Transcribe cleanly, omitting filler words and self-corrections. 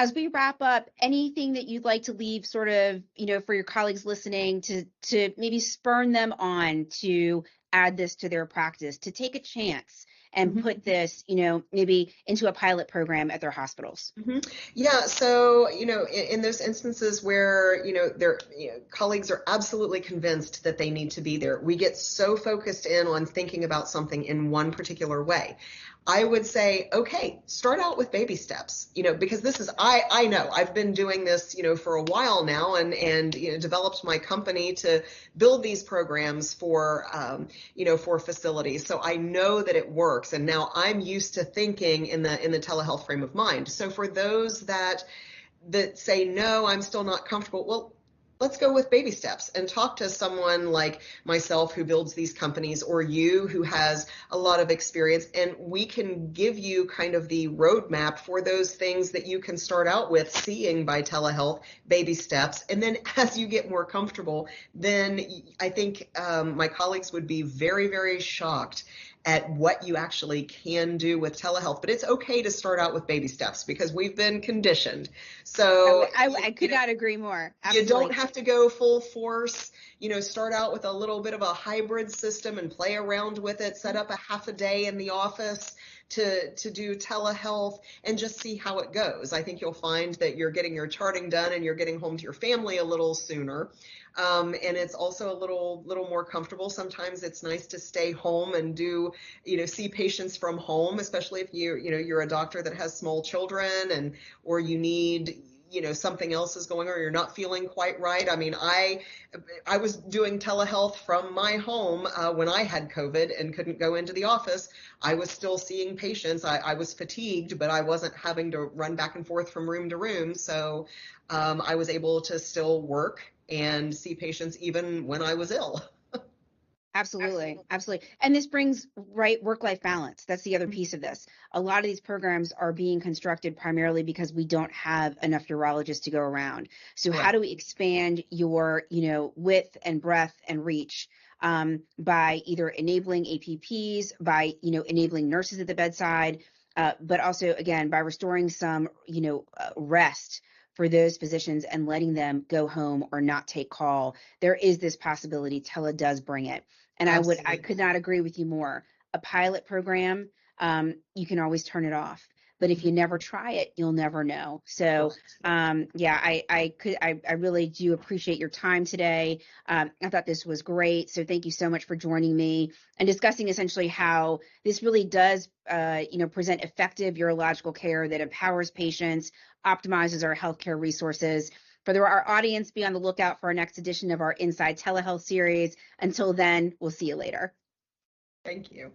as we wrap up, anything that you'd like to leave sort of, for your colleagues listening to maybe spurn them on to add this to their practice, to take a chance and put this, maybe into a pilot program at their hospitals? Yeah, so in those instances where their colleagues are absolutely convinced that they need to be there, we get so focused in on thinking about something in one particular way. I would say, okay, start out with baby steps, because this is, I know I've been doing this, for a while now, and developed my company to build these programs for, for facilities. So I know that it works. And now I'm used to thinking in the telehealth frame of mind. So for those that say, no, I'm still not comfortable, well, let's go with baby steps and talk to someone like myself who builds these companies, or you who has a lot of experience, and we can give you kind of the roadmap for those things that you can start out with seeing by telehealth, baby steps. And then as you get more comfortable, then I think my colleagues would be very, very shocked at what you actually can do with telehealth. But it's okay to start out with baby steps because we've been conditioned. So I could not agree more. Absolutely. You don't have to go full force, start out with a little bit of a hybrid system and play around with it, set up a half a day in the office to do telehealth and just see how it goes. I think you'll find that you're getting your charting done and you're getting home to your family a little sooner. And it's also a little more comfortable. Sometimes it's nice to stay home and see patients from home, especially if you're a doctor that has small children or you need, something else is going on, or you're not feeling quite right. I mean, I was doing telehealth from my home when I had COVID and couldn't go into the office. I was still seeing patients. I was fatigued, but I wasn't having to run back and forth from room to room. So I was able to still work and see patients even when I was ill. Absolutely. Absolutely. And this brings work-life balance. That's the other piece of this. A lot of these programs are being constructed primarily because we don't have enough urologists to go around. So how do we expand your, width and breadth and reach by either enabling APPs, by, enabling nurses at the bedside, but also, again, by restoring some, rest for those physicians and letting them go home or not take call. There is this possibility. Tele does bring it. And I could not agree with you more. A pilot program, you can always turn it off. But if you never try it, you'll never know. So, I really do appreciate your time today. I thought this was great. So thank you so much for joining me and discussing essentially how this really does, present effective urological care that empowers patients, optimizes our healthcare resources. For our audience, be on the lookout for our next edition of our Inside Telehealth series. Until then, we'll see you later. Thank you.